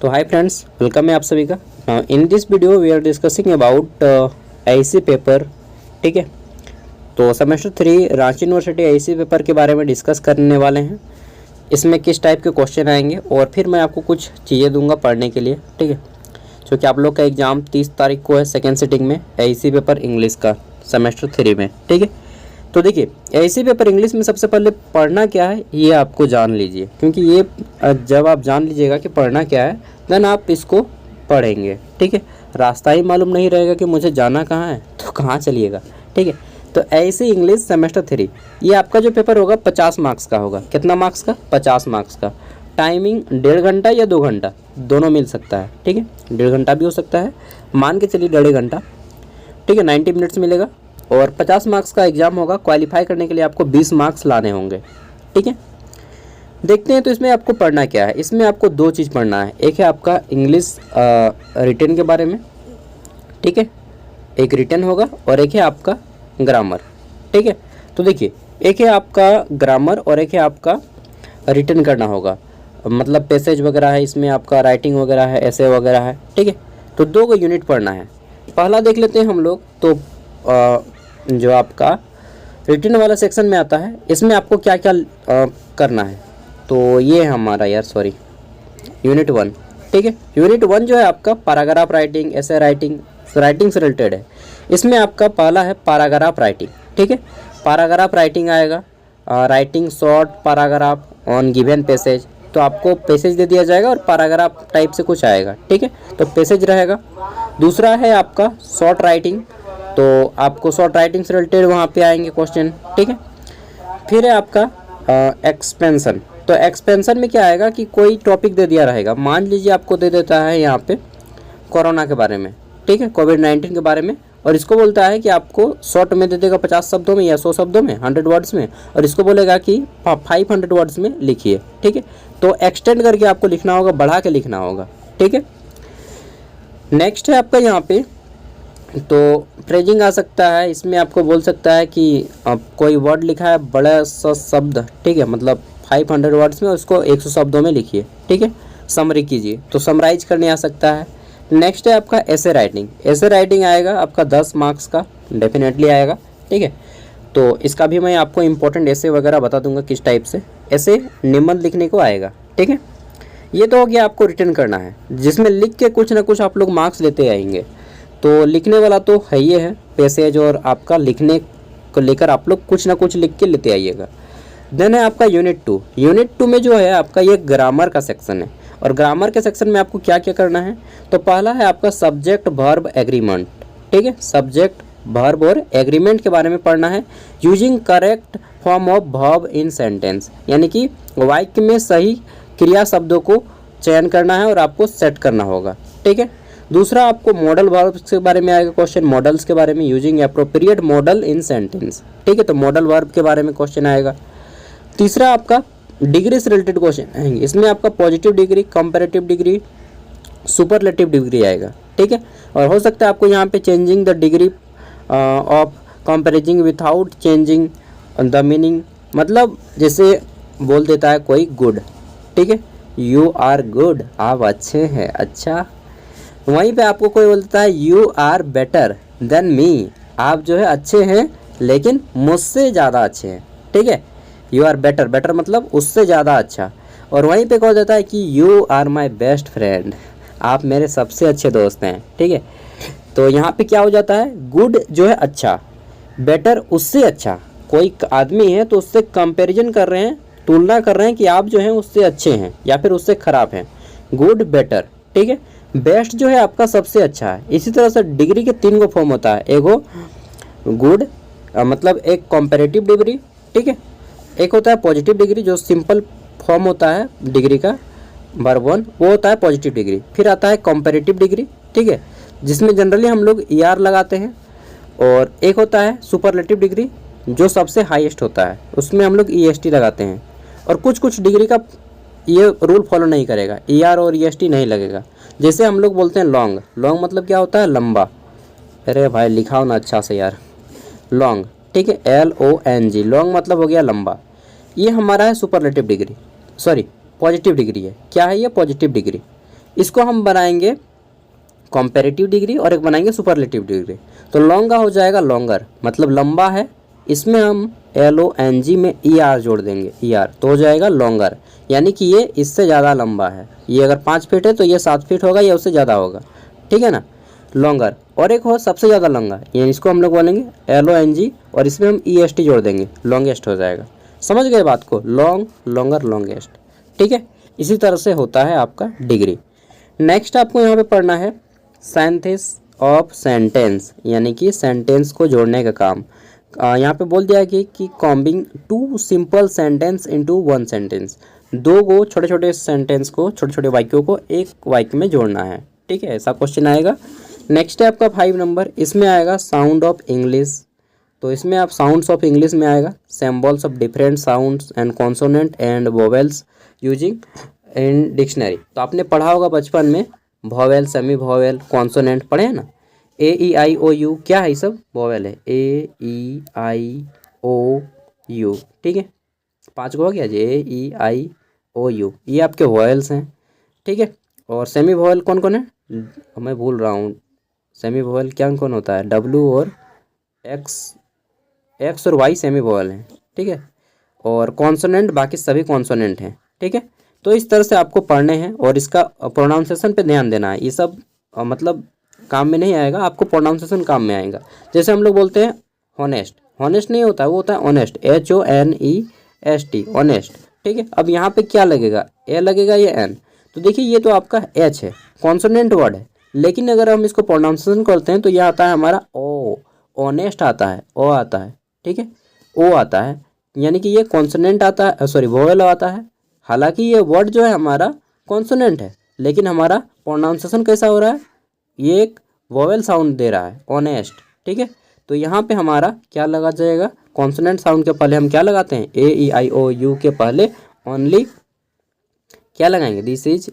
तो hi friends, welcome है आप सभी का। In this video we are discussing about IC paper. ठीक है, तो semester 3 Ranchi university IC paper के बारे में डिस्कस करने वाले हैं। इसमें किस टाइप के क्वेश्चन आएंगे और फिर मैं आपको कुछ चीज़ें दूंगा पढ़ने के लिए। ठीक है, क्योंकि आप लोग का एग्ज़ाम 30 तारीख को है सेकेंड सिटिंग में आईसी पेपर इंग्लिश का सेमेस्टर 3 में। ठीक है, तो देखिए आईसी पेपर इंग्लिश में सबसे पहले पढ़ना क्या है ये आपको जान लीजिए, क्योंकि ये जब आप जान लीजिएगा कि पढ़ना क्या है देन आप इसको पढ़ेंगे। ठीक है, रास्ता ही मालूम नहीं रहेगा कि मुझे जाना कहाँ है तो कहाँ चलिएगा। ठीक है, तो ऐसे इंग्लिश सेमेस्टर 3 ये आपका जो पेपर होगा 50 मार्क्स का होगा। कितना मार्क्स का? 50 मार्क्स का। टाइमिंग 1.5 घंटा या 2 घंटा दोनों मिल सकता है। ठीक है, 1.5 घंटा भी हो सकता है, मान के चलिए 1.5 घंटा। ठीक है, 90 मिनट्स मिलेगा और 50 मार्क्स का एग्ज़ाम होगा। क्वालिफाई करने के लिए आपको 20 मार्क्स लाने होंगे। ठीक है, देखते हैं तो इसमें आपको पढ़ना क्या है। इसमें आपको 2 चीज़ पढ़ना है। एक है आपका इंग्लिश रिटन के बारे में, ठीक है, एक रिटन होगा और एक है आपका ग्रामर। ठीक है, तो देखिए एक है आपका ग्रामर और एक है आपका रिटन करना होगा, मतलब पैसेज वगैरह है, इसमें आपका राइटिंग वगैरह है, ऐसे वगैरह है। ठीक है, तो 2 यूनिट पढ़ना है। पहला देख लेते हैं हम लोग। तो जो आपका रिटन वाला सेक्शन में आता है, इसमें आपको क्या क्या करना है। तो ये हमारा यूनिट 1। ठीक है, यूनिट 1 जो है आपका पैराग्राफ राइटिंग, ऐसे राइटिंग से रिलेटेड है। इसमें आपका पहला है पैराग्राफ राइटिंग। ठीक है, पैराग्राफ राइटिंग आएगा, writing short paragraph on given passage. तो आपको पैसेज दे दिया जाएगा और पैराग्राफ टाइप से कुछ आएगा। ठीक है, तो पैसेज रहेगा। दूसरा है आपका शॉर्ट राइटिंग, तो आपको शॉर्ट राइटिंग से रिलेटेड वहाँ पे आएंगे क्वेश्चन। ठीक है, फिर है आपका एक्सपेंशन। तो एक्सपेंशन में क्या आएगा कि कोई टॉपिक दे दिया रहेगा, मान लीजिए आपको दे देता है यहाँ पे कोरोना के बारे में, ठीक है, कोविड-19 के बारे में, और इसको बोलता है कि आपको शॉर्ट में दे देगा 50 शब्दों में या 100 शब्दों में, 100 वर्ड्स में, और इसको बोलेगा कि 500 वर्ड्स में लिखिए। ठीक है, तो एक्सटेंड करके आपको लिखना होगा, बढ़ा के लिखना होगा। ठीक है, नेक्स्ट है आपका यहाँ पे तो फ्रेजिंग आ सकता है। इसमें आपको बोल सकता है कि कोई वर्ड लिखा है बड़ा सा शब्द, ठीक है, मतलब 500 वर्ड्स में, उसको 100 शब्दों में लिखिए। ठीक है, समरी कीजिए, तो समराइज करने आ सकता है। नेक्स्ट है आपका ऐसे राइटिंग। ऐसे राइटिंग आएगा आपका 10 मार्क्स का, डेफिनेटली आएगा। ठीक है, तो इसका भी मैं आपको इंपॉर्टेंट ऐसे वगैरह बता दूंगा किस टाइप से ऐसे निबंध लिखने को आएगा। ठीक है, ये तो हो गया आपको रिटर्न करना है, जिसमें लिख के कुछ ना कुछ आप लोग मार्क्स लेते आएंगे। तो लिखने वाला तो है ये है पैसेज, और आपका लिखने को लेकर आप लोग कुछ ना कुछ लिख के लेते आइएगा। देन है आपका यूनिट 2। यूनिट 2 में जो है आपका ये ग्रामर का सेक्शन है, और ग्रामर के सेक्शन में आपको क्या क्या करना है। तो पहला है आपका सब्जेक्ट वर्ब एग्रीमेंट। ठीक है, सब्जेक्ट वर्ब और एग्रीमेंट के बारे में पढ़ना है। Using correct form of verb in sentence, यानी कि वाक्य में सही क्रिया शब्दों को चयन करना है और आपको सेट करना होगा। ठीक है, दूसरा आपको मॉडल वर्ब्स के बारे में आएगा क्वेश्चन, मॉडल्स के बारे में, यूजिंग एप्रोप्रिएट मॉडल इन सेंटेंस। ठीक है, तो मॉडल वर्ब के बारे में क्वेश्चन आएगा। तीसरा आपका डिग्री से रिलेटेड क्वेश्चन आएंगे। इसमें आपका positive degree, comparative degree, superlative degree आएगा। ठीक है, और हो सकता है आपको यहाँ पे changing the degree of कंपेरिजिंग without changing the meaning, मतलब जैसे बोल देता है कोई गुड, ठीक है, यू आर गुड, आप अच्छे हैं, अच्छा। वहीं पे आपको कोई बोलता है you are better than me, आप जो है अच्छे हैं लेकिन मुझसे ज़्यादा अच्छे हैं। ठीक है, यू आर बेटर, बेटर मतलब उससे ज़्यादा अच्छा। और वहीं पे कह देता है कि you are my best friend, आप मेरे सबसे अच्छे दोस्त हैं। ठीक है, तो यहाँ पे क्या हो जाता है, गुड जो है अच्छा, बेटर उससे अच्छा। कोई आदमी है तो उससे कंपैरिजन कर रहे हैं, तुलना कर रहे हैं कि आप जो हैं उससे अच्छे हैं या फिर उससे ख़राब हैं, गुड बेटर। ठीक है, बेस्ट जो है आपका सबसे अच्छा है। इसी तरह से डिग्री के 3 गो फॉर्म होता है। एक हो गुड, मतलब एक कंपैरेटिव डिग्री, ठीक है, एक होता है पॉजिटिव डिग्री जो सिंपल फॉर्म होता है डिग्री का, वर्ब 1, वो होता है पॉजिटिव डिग्री। फिर आता है कंपैरेटिव डिग्री, ठीक है, जिसमें जनरली हम लोग ER लगाते हैं। और एक होता है सुपरलेटिव डिग्री जो सबसे हाईएस्ट होता है, उसमें हम लोग EST लगाते हैं। और कुछ कुछ डिग्री का ये रूल फॉलो नहीं करेगा, ER और EST नहीं लगेगा। जैसे हम लोग बोलते हैं लॉन्ग, लॉन्ग मतलब क्या होता है, लंबा। अरे भाई लिखाओ ना अच्छा से यार, लॉन्ग। ठीक है, LONG, लॉन्ग मतलब हो गया लंबा। ये हमारा है superlative degree, sorry positive degree है। क्या है ये, पॉजिटिव डिग्री। इसको हम बनाएंगे कॉम्पेरेटिव डिग्री और एक बनाएंगे सुपरलेटिव डिग्री। तो लॉन्ग का हो जाएगा लॉन्गर, मतलब लंबा है, इसमें हम LONG में ER जोड़ देंगे, ER, तो हो जाएगा लॉन्गर, यानी कि ये इससे ज़्यादा लंबा है। ये अगर 5 फीट है तो ये 7 फीट होगा या उससे ज़्यादा होगा, ठीक है ना, लॉन्गर। और एक हो सबसे ज़्यादा लंबा, यानी इसको हम लोग बोलेंगे LONG और इसमें हम EST जोड़ देंगे, लॉन्गेस्ट हो जाएगा। समझ गए बात को, लॉन्ग, लॉन्गर, लॉन्गेस्ट, ठीक है। इसी तरह से होता है आपका डिग्री। नेक्स्ट आपको यहाँ पे पढ़ना है सिंथेसिस ऑफ सेंटेंस, यानी कि सेंटेंस को जोड़ने का काम। यहाँ पे बोल दिया कि combing 2 simple sentence into 1 sentence, 2 को छोटे छोटे सेंटेंस को, छोटे छोटे वाक्यों को एक वाक्य में जोड़ना है, ठीक है, ऐसा क्वेश्चन आएगा। नेक्स्ट है आपका 5 नंबर, इसमें आएगा साउंड ऑफ इंग्लिश। तो इसमें आप साउंड्स ऑफ इंग्लिश में आएगा symbols of different sounds and consonant and vowels using in dictionary. तो आपने पढ़ा होगा बचपन में वोवेल, सेमी वोवेल, कॉन्सोनेंट पढ़े हैं ना। AEIOU क्या है, ये सब वोवेल है, AEIOU, ठीक है, 5 को हो गया AEIOU, ये आपके वोवेल्स हैं, ठीक है। और सेमी वोवेल कौन कौन है, मैं भूल रहा हूँ, सेमी वोवेल क्या कौन होता है, W और X और Y सेमी वोवेल हैं, ठीक है। और कॉन्सोनेंट बाकी सभी कॉन्सोनेंट हैं, ठीक है। तो इस तरह से आपको पढ़ने हैं और इसका प्रोनाउंसिएशन पे ध्यान देना है। ये सब मतलब काम में नहीं आएगा, आपको प्रोनाउंसिएशन काम में आएगा। जैसे हम लोग बोलते हैं हॉनेस्ट, हॉनेस्ट नहीं होता है, वो होता है ऑनेस्ट, HONEST, ऑनेस्ट, ठीक है। अब यहाँ पे क्या लगेगा, ए लगेगा या एन, तो देखिए ये तो आपका H है, कॉन्सोनेंट वर्ड है, लेकिन अगर हम इसको प्रोनाउंसिएशन करते हैं तो यह आता है हमारा ओ, ऑनेस्ट आता है, ओ आता है, ठीक है, ओ आता है, यानी कि ये कॉन्सोनेंट आता है, सॉरी वोवेल आता है। हालांकि ये वर्ड जो है हमारा कॉन्सोनेंट है, लेकिन हमारा प्रोनाउंसिएशन कैसा हो रहा है, ये एक वोवेल साउंड दे रहा है, ऑनेस्ट, ठीक है। तो यहाँ पे हमारा क्या लगा जाएगा, कॉन्सोनेंट साउंड के पहले हम क्या लगाते हैं, AEIOU के पहले ओनली क्या लगाएंगे, दिस इज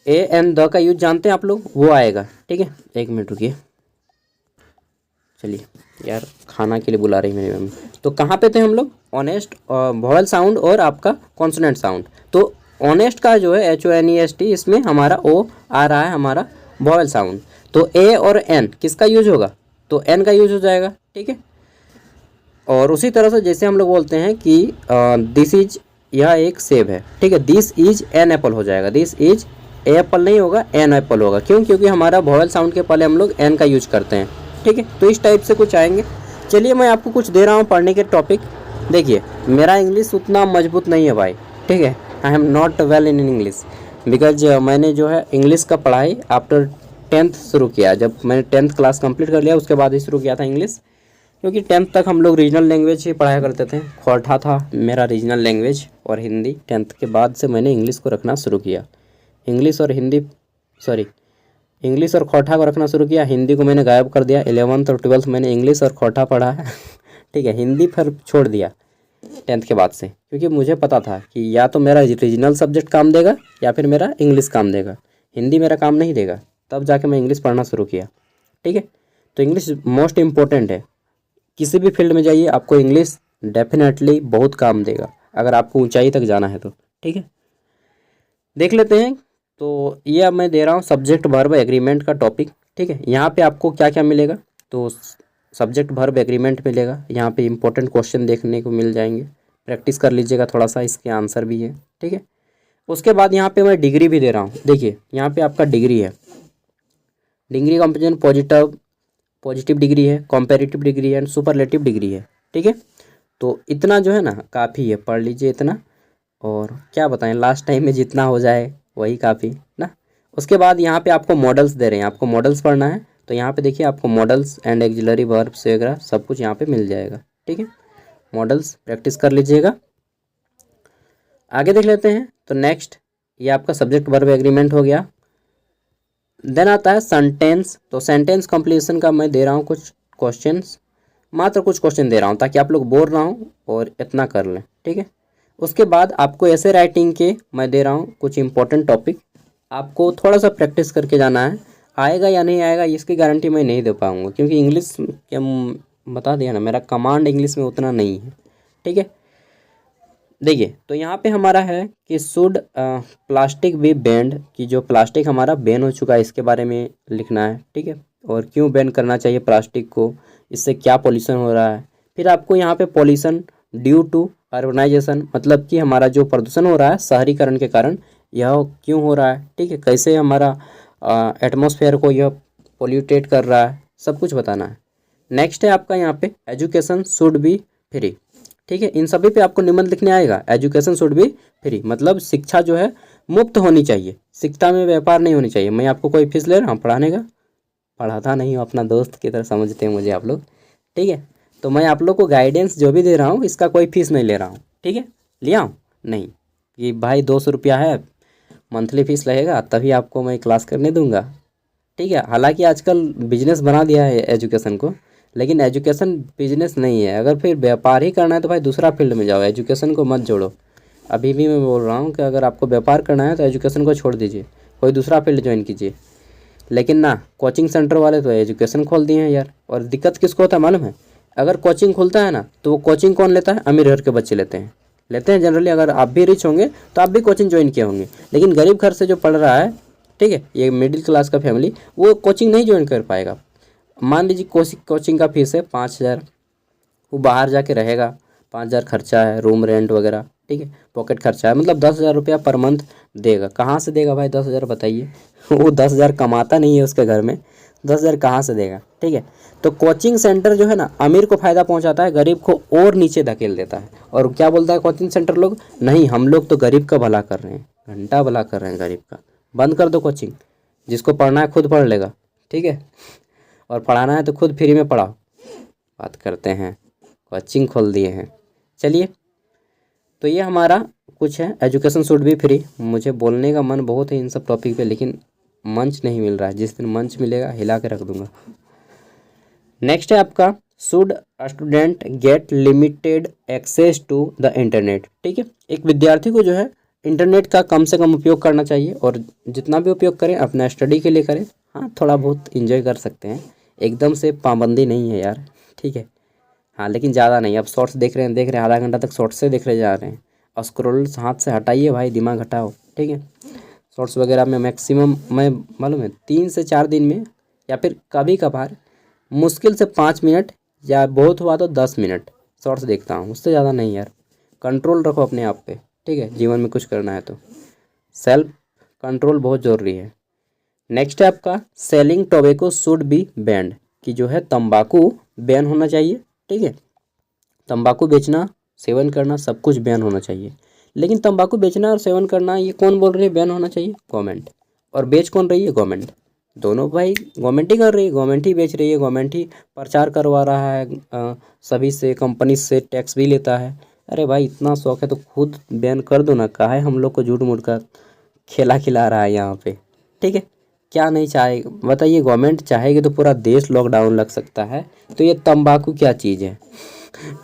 एन द का यूज जानते हैं आप लोग, वो आएगा, ठीक है। एक मिनट रुकिए, चलिए यार खाना के लिए बुला रही मेरी मम्मी। तो कहाँ पे थे हम लोग, ऑनेस्ट, वोवेल साउंड और आपका कॉन्सोनेंट साउंड। तो ऑनेस्ट का जो है HONEST, इसमें हमारा ओ आ रहा है, हमारा वोवेल साउंड। तो ए और एन किसका यूज होगा, तो एन का यूज हो जाएगा, ठीक है। और उसी तरह से जैसे हम लोग बोलते हैं कि दिस इज, यह एक सेब है, ठीक है, दिस इज एन एप्पल हो जाएगा, दिस इज एप्पल नहीं होगा, एन एप्पल होगा, क्यों, क्योंकि हमारा वोवेल साउंड के पहले हम लोग एन का यूज करते हैं, ठीक है। तो इस टाइप से कुछ आएंगे। चलिए मैं आपको कुछ दे रहा हूँ पढ़ने के टॉपिक। देखिए मेरा इंग्लिश उतना मजबूत नहीं है भाई, ठीक है, I am not well in English, because मैंने जो है इंग्लिश का पढ़ाई आफ्टर 10th शुरू किया। जब मैंने 10th क्लास कंप्लीट कर लिया उसके बाद ही शुरू किया था इंग्लिश, क्योंकि 10th तक हम लोग रीजनल लैंग्वेज ही पढ़ाया करते थे। खोरठा था मेरा रीजनल लैंग्वेज और हिंदी। 10th के बाद से मैंने इंग्लिश को रखना शुरू किया, इंग्लिश और हिंदी, सॉरी इंग्लिश और खोरठा को रखना शुरू किया, हिंदी को मैंने गायब कर दिया। 11th और 12th मैंने इंग्लिश और खोरठा पढ़ा है ठीक है, हिंदी फिर छोड़ दिया 10th के बाद से, क्योंकि मुझे पता था कि या तो मेरा रीजनल सब्जेक्ट काम देगा या फिर मेरा इंग्लिश काम देगा, हिंदी मेरा काम नहीं देगा। तब जाके मैं इंग्लिश पढ़ना शुरू किया, ठीक है। तो इंग्लिश मोस्ट इम्पोर्टेंट है, किसी भी फील्ड में जाइए आपको इंग्लिश डेफिनेटली बहुत काम देगा, अगर आपको ऊंचाई तक जाना है तो, ठीक है। देख लेते हैं। तो ये अब मैं दे रहा हूँ सब्जेक्ट वर्ब एग्रीमेंट का टॉपिक, ठीक है। यहाँ पे आपको क्या क्या मिलेगा, तो सब्जेक्ट वर्ब एग्रीमेंट मिलेगा, यहाँ पे इंपॉर्टेंट क्वेश्चन देखने को मिल जाएंगे, प्रैक्टिस कर लीजिएगा थोड़ा सा, इसके आंसर भी है, ठीक है। उसके बाद यहाँ पे मैं डिग्री भी दे रहा हूँ। देखिए यहाँ पे आपका डिग्री है, डिग्री कंपेरिजन पॉजिटिव डिग्री है, कंपैरेटिव डिग्री है एंड सुपरलेटिव डिग्री है, ठीक है। तो इतना जो है ना काफ़ी है, पढ़ लीजिए इतना, और क्या बताएं, लास्ट टाइम में जितना हो जाए वही काफ़ी ना। उसके बाद यहाँ पे आपको मॉडल्स दे रहे हैं, आपको मॉडल्स पढ़ना है। तो यहाँ पे देखिए आपको मॉडल्स एंड एक्सिलरी वर्ब्स वगैरह सब कुछ यहाँ पे मिल जाएगा, ठीक है। मॉडल्स प्रैक्टिस कर लीजिएगा। आगे देख लेते हैं। तो नेक्स्ट ये आपका सब्जेक्ट वर्ब एग्रीमेंट हो गया। देन आता है सेंटेंस। तो सेंटेंस कंप्लीशन का मैं दे रहा हूँ कुछ क्वेश्चंस, मात्र कुछ क्वेश्चन दे रहा हूँ ताकि आप लोग बोर ना हो और इतना कर लें, ठीक है। उसके बाद आपको ऐसे राइटिंग के मैं दे रहा हूँ कुछ इंपॉर्टेंट टॉपिक, आपको थोड़ा सा प्रैक्टिस करके जाना है। आएगा या नहीं आएगा इसकी गारंटी मैं नहीं दे पाऊँगा, क्योंकि इंग्लिश क्या बता दिया ना, मेरा कमांड इंग्लिश में उतना नहीं है, ठीक है। देखिए तो यहाँ पे हमारा है कि शुड प्लास्टिक बी बैंड, कि जो प्लास्टिक हमारा बैन हो चुका है इसके बारे में लिखना है, ठीक है। और क्यों बैन करना चाहिए प्लास्टिक को, इससे क्या पॉल्यूशन हो रहा है। फिर आपको यहाँ पे पॉल्यूशन ड्यू टू अर्बनाइजेशन, मतलब कि हमारा जो प्रदूषण हो रहा है शहरीकरण के कारण, यह क्यों हो रहा है, ठीक है, कैसे हमारा एटमॉस्फेयर को यह पोल्यूटेट कर रहा है, सब कुछ बताना है। नेक्स्ट है आपका यहाँ पे एजुकेशन शुड बी फ्री, ठीक है। इन सभी पे आपको निबंध लिखने आएगा। एजुकेशन शुड बी फ्री मतलब शिक्षा जो है मुफ्त होनी चाहिए, शिक्षा में व्यापार नहीं होनी चाहिए। मैं आपको कोई फीस ले रहा हूँ पढ़ाने का, पढ़ाता नहीं हूँ, अपना दोस्त की तरह समझते हैं मुझे आप लोग, ठीक है। तो मैं आप लोग को गाइडेंस जो भी दे रहा हूँ इसका कोई फीस नहीं ले रहा हूँ, ठीक है। लिया हूँ नहीं कि भाई 200 रुपया है मंथली फीस लगेगा तभी आपको मैं क्लास करने दूंगा, ठीक है। हालांकि आजकल बिजनेस बना दिया है एजुकेशन को, लेकिन एजुकेशन बिजनेस नहीं है। अगर फिर व्यापार ही करना है तो भाई दूसरा फील्ड में जाओ, एजुकेशन को मत जोड़ो। अभी भी मैं बोल रहा हूँ कि अगर आपको व्यापार करना है तो एजुकेशन को छोड़ दीजिए, कोई दूसरा फील्ड ज्वाइन कीजिए। लेकिन ना, कोचिंग सेंटर वाले तो एजुकेशन खोल दिए हैं यार। और दिक्कत किसको होता है मालूम है, अगर कोचिंग खुलता है ना तो वो कोचिंग कौन लेता है, अमीर घर के बच्चे लेते हैं जनरली। अगर आप भी रिच होंगे तो आप भी कोचिंग ज्वाइन किए होंगे, लेकिन गरीब घर से जो पढ़ रहा है, ठीक है, ये मिडिल क्लास का फैमिली, वो कोचिंग नहीं ज्वाइन कर पाएगा। मान लीजिए कोचिंग का फीस है 5,000, वो बाहर जाके रहेगा, 5,000 खर्चा है, रूम रेंट वगैरह, ठीक है, पॉकेट खर्चा है, मतलब 10,000 रुपया पर मंथ देगा। कहाँ से देगा भाई 10,000 बताइए वो 10,000 कमाता नहीं है उसके घर में, 10,000 कहाँ से देगा, ठीक है। तो कोचिंग सेंटर जो है ना अमीर को फ़ायदा पहुंचाता है, गरीब को और नीचे धकेल देता है। और क्या बोलता है कोचिंग सेंटर लोग, नहीं हम लोग तो गरीब का भला कर रहे हैं, घंटा भला कर रहे हैं गरीब का, बंद कर दो कोचिंग, जिसको पढ़ना है खुद पढ़ लेगा, ठीक है, और पढ़ाना है तो खुद फ्री में पढ़ाओ। बात करते हैं, कोचिंग खोल दिए हैं। चलिए, तो ये हमारा कुछ है, एजुकेशन शुड बी फ्री। मुझे बोलने का मन बहुत है इन सब टॉपिक पे, लेकिन मंच नहीं मिल रहा है, जिस दिन मंच मिलेगा हिला के रख दूंगा। नेक्स्ट है आपका should student get limited access to the internet, ठीक है। एक विद्यार्थी को जो है इंटरनेट का कम से कम उपयोग करना चाहिए, और जितना भी उपयोग करें अपना स्टडी के लिए करें। हाँ, थोड़ा बहुत इंजॉय कर सकते हैं, एकदम से पाबंदी नहीं है यार, ठीक है। हाँ, लेकिन ज़्यादा नहीं। अब शॉर्ट्स देख रहे हैं आधा घंटा तक शॉर्ट्स से देख रहे जा रहे हैं, और स्क्रॉल हाथ से हटाइए भाई, दिमाग हटाओ, ठीक है। शॉर्ट्स वगैरह में मैक्सिमम मैं मालूम है 3 से 4 दिन में, या फिर कभी कभार मुश्किल से 5 मिनट, या बहुत हुआ तो 10 मिनट शॉर्ट्स देखता हूँ, उससे ज़्यादा नहीं यार। कंट्रोल रखो अपने आप पे, ठीक है, जीवन में कुछ करना है तो सेल्फ कंट्रोल बहुत ज़रूरी है। नेक्स्ट है आपका selling tobacco should be band, कि जो है तंबाकू बैन होना चाहिए, ठीक है। तंबाकू बेचना, सेवन करना, सब कुछ बैन होना चाहिए। लेकिन तंबाकू बेचना और सेवन करना ये कौन बोल रही है बैन होना चाहिए, गवर्नमेंट। और बेच कौन रही है, गवर्नमेंट। दोनों भाई गवर्नमेंट ही कर रही है, गवर्नमेंट ही बेच रही है, गवर्नमेंट ही प्रचार करवा रहा है, सभी से, कंपनी से टैक्स भी लेता है। अरे भाई इतना शौक है तो खुद बैन कर दो ना, काहे हम लोग को झूठ मूठ का खेला खिला रहा है यहाँ पे, ठीक है। क्या नहीं चाहे बताइए, गवर्नमेंट चाहेगी तो पूरा देश लॉकडाउन लग सकता है, तो ये तंबाकू क्या चीज़ है,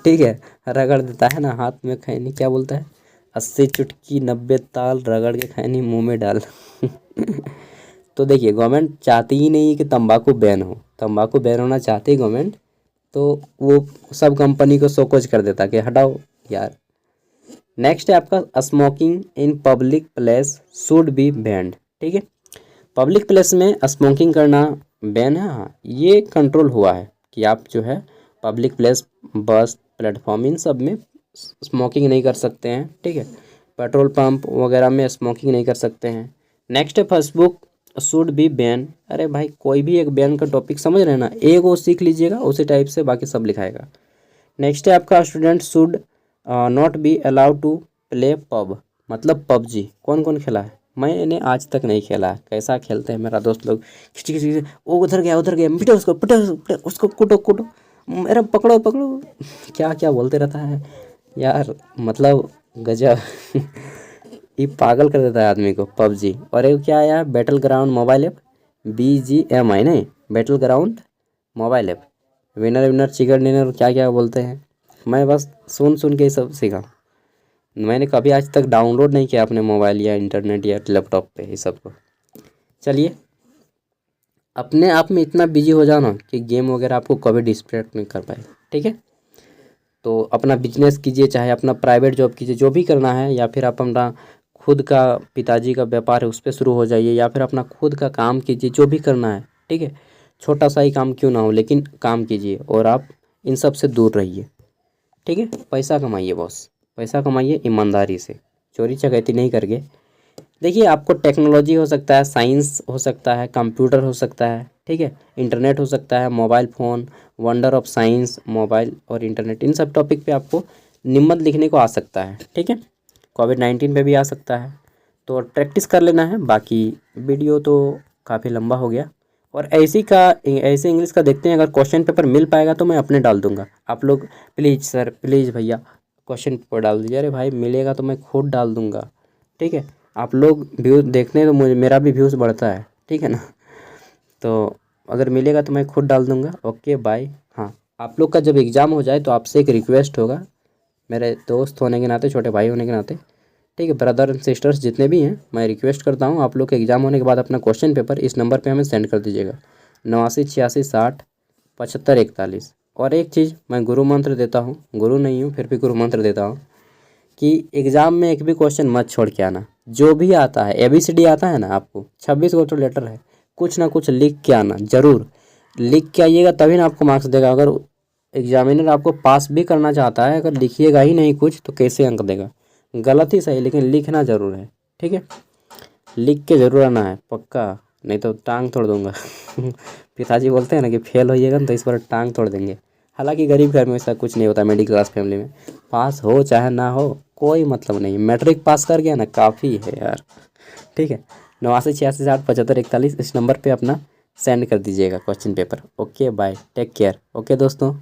ठीक है। रगड़ देता है ना हाथ में खैनी, क्या बोलता है, 80 चुटकी 90 ताल रगड़ के खैनी मुंह में डाल तो देखिए गवर्नमेंट चाहती ही नहीं कि तंबाकू बैन हो, तंबाकू बैन होना चाहती है गवर्नमेंट, तो वो सब कंपनी को शोकॉज कर देता कि हटाओ यार। नेक्स्ट है आपका smoking in public place should be band, ठीक है। पब्लिक प्लेस में स्मोकिंग करना बैन है। हाँ, ये कंट्रोल हुआ है कि आप जो है पब्लिक प्लेस, बस, प्लेटफॉर्म, इन सब में स्मोकिंग नहीं कर सकते हैं, ठीक है। पेट्रोल पंप वगैरह में स्मोकिंग नहीं कर सकते हैं। नेक्स्ट है फेसबुक शुड बी बैन। अरे भाई कोई भी एक बैन का टॉपिक समझ रहे हैं ना, एक वो सीख लीजिएगा उसी टाइप से बाकी सब लिखाएगा। नेक्स्ट है आपका student should not be allowed to play pub, मतलब पबजी कौन कौन खेला है, मैंने आज तक नहीं खेला है। कैसा खेलते हैं मेरा दोस्त लोग, खिची खिची खिची, वो उधर गया, पिटो उसको, उसको कुटो कुटो, अरे पकड़ो पकड़ो, क्या क्या बोलते रहता है यार, मतलब गजब ये पागल कर देता है आदमी को पबजी। और एक क्या आया, battle ground mobile app, BGMI नहीं, battle ground mobile app, winner winner chicken dinner, क्या क्या बोलते हैं। मैं बस सुन सुन के ये सब सीखा, मैंने कभी आज तक डाउनलोड नहीं किया अपने मोबाइल या इंटरनेट या लैपटॉप पे ये सब को। चलिए, अपने आप में इतना बिजी हो जाओ ना कि गेम वगैरह आपको कभी डिस्ट्रैक्ट नहीं कर पाए, ठीक है। तो अपना बिजनेस कीजिए, चाहे अपना प्राइवेट जॉब कीजिए, जो भी करना है, या फिर आप अपना खुद का पिताजी का व्यापार है उस पर शुरू हो जाइए, या फिर अपना खुद का काम कीजिए, जो भी करना है, ठीक है। छोटा सा ही काम क्यों ना हो, लेकिन काम कीजिए और आप इन सब से दूर रहिए, ठीक है। पैसा कमाइए बॉस, पैसा कमाइए ईमानदारी से, चोरी चकैती नहीं करके। देखिए, आपको टेक्नोलॉजी हो सकता है, साइंस हो सकता है, कंप्यूटर हो सकता है, ठीक है, इंटरनेट हो सकता है, mobile phone, wonder of science, mobile और इंटरनेट, इन सब टॉपिक पे आपको निबंध लिखने को आ सकता है, ठीक है। कोविड-19 पे भी आ सकता है, तो प्रैक्टिस कर लेना है। बाकी वीडियो तो काफ़ी लंबा हो गया, और ऐसे इंग्लिश का देखते हैं, अगर क्वेश्चन पेपर मिल पाएगा तो मैं अपने डाल दूंगा। आप लोग प्लीज़ सर, प्लीज़ भैया क्वेश्चन पेपर डाल दीजिए। अरे भाई, मिलेगा तो मैं खुद डाल दूंगा, ठीक है। आप लोग व्यू देखते हैं तो मुझे, मेरा भी व्यूज़ बढ़ता है, ठीक है ना। तो अगर मिलेगा तो मैं खुद डाल दूंगा। Okay bye. हाँ, आप लोग का जब एग्ज़ाम हो जाए तो आपसे एक रिक्वेस्ट होगा, मेरे दोस्त होने के नाते, छोटे भाई होने के नाते, ठीक है, ब्रदर एंड सिस्टर्स जितने भी हैं, मैं रिक्वेस्ट करता हूँ आप लोग के एग्ज़ाम होने के बाद अपना क्वेश्चन पेपर इस नंबर पे हमें सेंड कर दीजिएगा, 8986607541। और एक चीज़ मैं गुरु मंत्र देता हूँ, गुरु नहीं हूँ फिर भी गुरु मंत्र देता हूँ कि एग्ज़ाम में एक भी क्वेश्चन मत छोड़ के आना। जो भी आता है, ABCD आता है ना, आपको 26 गो तो लेटर है, कुछ ना कुछ लिख के आना, ज़रूर लिख के आइएगा, तभी ना आपको मार्क्स देगा। अगर एग्जामिनर आपको पास भी करना चाहता है, अगर लिखिएगा ही नहीं कुछ तो कैसे अंक देगा। गलत ही सही, लेकिन लिखना ज़रूर है, ठीक है। लिख के ज़रूर आना है पक्का, नहीं तो टांग तोड़ दूंगा। पिताजी बोलते हैं ना कि फेल होइएगा ना तो इस बार टांग तोड़ देंगे। हालांकि गरीब घर में ऐसा कुछ नहीं होता, मिडिल क्लास फैमिली में पास हो चाहे ना हो कोई मतलब नहीं, मैट्रिक पास कर गया ना काफ़ी है यार, ठीक है। 8986607541 इस नंबर पे अपना सेंड कर दीजिएगा question paper. Okay bye, take care. Okay दोस्तों।